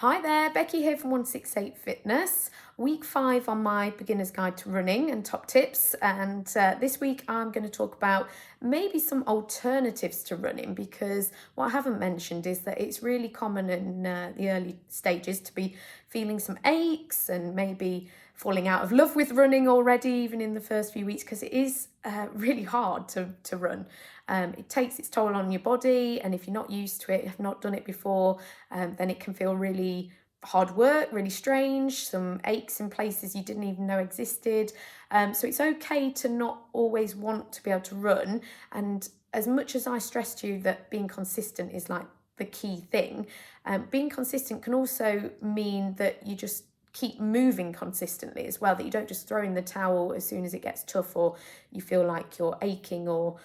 Hi there, Becky here from 168 Fitness. Week 5 on my beginner's guide to running and top tips. And this week I'm going to talk about maybe some alternatives to running, because what I haven't mentioned is that it's really common in the early stages to be feeling some aches and maybe falling out of love with running already, even in the first few weeks, because it is really hard to run. It takes its toll on your body, and if you're not used to it, have not done it before, then it can feel really hard work, really strange, some aches in places you didn't even know existed. So it's okay to not always want to be able to run. And as much as I stress to you that being consistent is like the key thing, being consistent can also mean that you just keep moving consistently as well, that you don't just throw in the towel as soon as it gets tough, or you feel like you're aching, or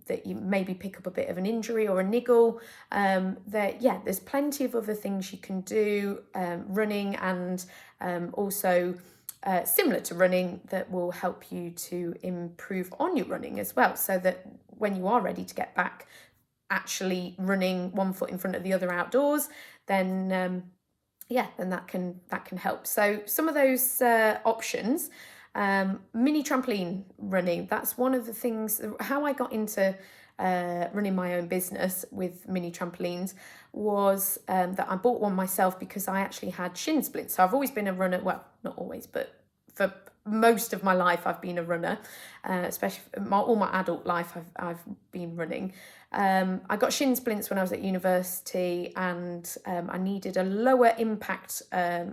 that you maybe pick up a bit of an injury or a niggle. There's plenty of other things you can do, running and also similar to running, that will help you to improve on your running as well, so that when you are ready to get back actually running one foot in front of the other outdoors, then then that can help. So some of those options, mini trampoline running, that's one of the things. How I got into running my own business with mini trampolines was that I bought one myself because I actually had shin splints. So I've always been a runner. Well, not always, but for most of my life I've been a runner, especially all my adult life I've been running. I got shin splints when I was at university, and I needed a lower impact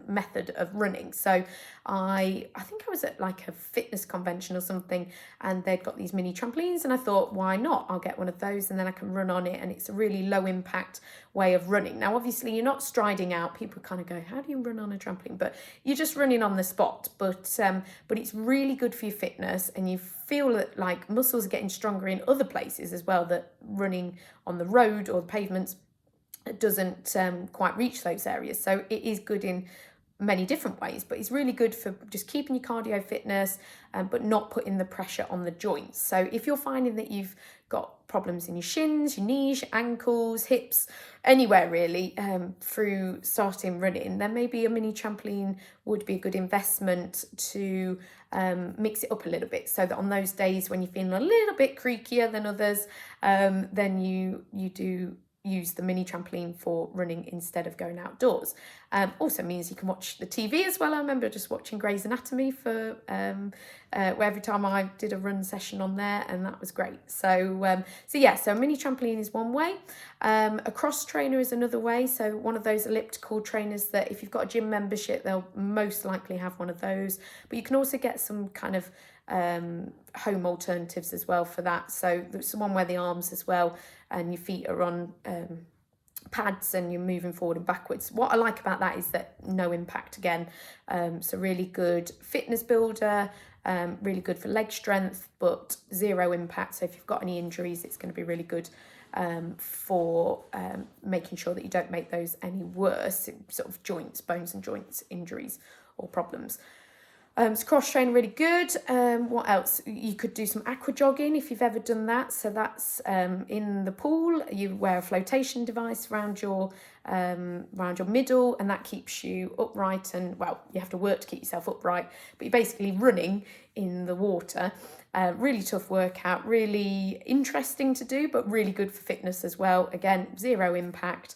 method of running. So I think I was at like a fitness convention or something, and they'd got these mini trampolines, and I thought, why not? I'll get one of those, and then I can run on it, and it's a really low impact way of running. Now, obviously, you're not striding out. People kind of go, how do you run on a trampoline? But you're just running on the spot. But it's really good for your fitness, and you feel that like muscles are getting stronger in other places as well, that running on the road or the pavements doesn't quite reach those areas. So it is good in many different ways, but it's really good for just keeping your cardio fitness, but not putting the pressure on the joints. So if you're finding that you've got problems in your shins, your knees, your ankles, hips, anywhere really, through starting running, then maybe a mini trampoline would be a good investment to mix it up a little bit, so that on those days when you're feeling a little bit creakier than others, then you do use the mini trampoline for running instead of going outdoors. Also means you can watch the TV as well. I remember just watching Grey's Anatomy for where every time I did a run session on there, and that was great. So a mini trampoline is one way. A cross trainer is another way. So one of those elliptical trainers that if you've got a gym membership, they'll most likely have one of those. But you can also get some kind of home alternatives as well for that. So there's one where the arms as well, and your feet are on pads, and you're moving forward and backwards. What I like about that is that no impact again. So really good fitness builder, really good for leg strength, but zero impact. So if you've got any injuries, it's going to be really good for making sure that you don't make those any worse, sort of joints, bones and joints injuries or problems. So cross train, really good. What else? You could do some aqua jogging if you've ever done that. So that's in the pool. You wear a flotation device around your middle, and that keeps you upright. And well, you have to work to keep yourself upright, but you're basically running in the water. Really tough workout, really interesting to do, but really good for fitness as well. Again, zero impact.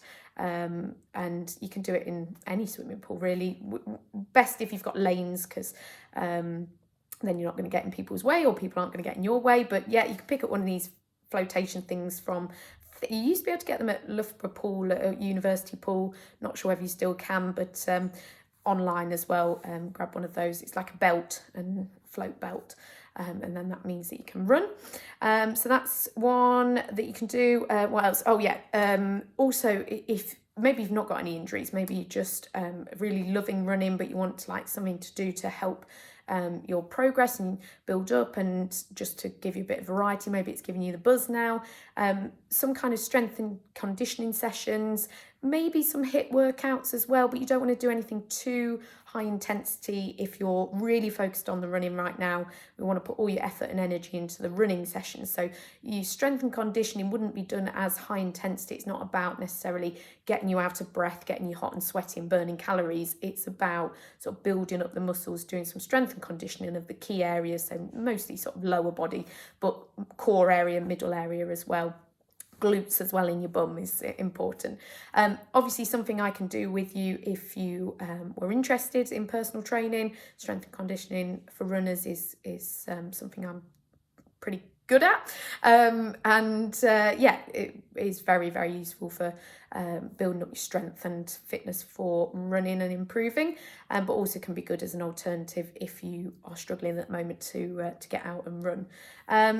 And you can do it in any swimming pool really. Best if you've got lanes, because then you're not going to get in people's way, or people aren't going to get in your way. But yeah, you can pick up one of these flotation things from, you used to be able to get them at Loughborough Pool, at a university pool, not sure whether you still can, but online as well, grab one of those. It's like a belt, and float belt. And then that means that you can run. So that's one that you can do. What else? Oh yeah. Also, if maybe you've not got any injuries, maybe you're just really loving running, but you want like something to do to help your progress and build up, and just to give you a bit of variety. Maybe it's giving you the buzz now. Some kind of strength and conditioning sessions, maybe some HIIT workouts as well, but you don't want to do anything too high intensity if you're really focused on the running right now. We want to put all your effort and energy into the running session. So your strength and conditioning wouldn't be done as high intensity. It's not about necessarily getting you out of breath, getting you hot and sweaty and burning calories. It's about sort of building up the muscles, doing some strength and conditioning of the key areas, so mostly sort of lower body, but core area, middle area as well. Glutes as well in your bum is important. Obviously something I can do with you if you were interested in personal training, strength and conditioning for runners is something I'm pretty good at, yeah, it is very, very useful for building up your strength and fitness for running and improving, but also can be good as an alternative if you are struggling at the moment to get out and run.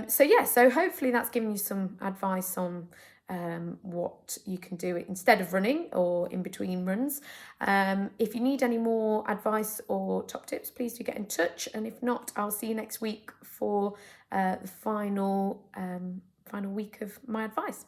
So hopefully that's given you some advice on what you can do instead of running or in between runs. If you need any more advice or top tips, please do get in touch, and if not, I'll see you next week for the final week of my advice.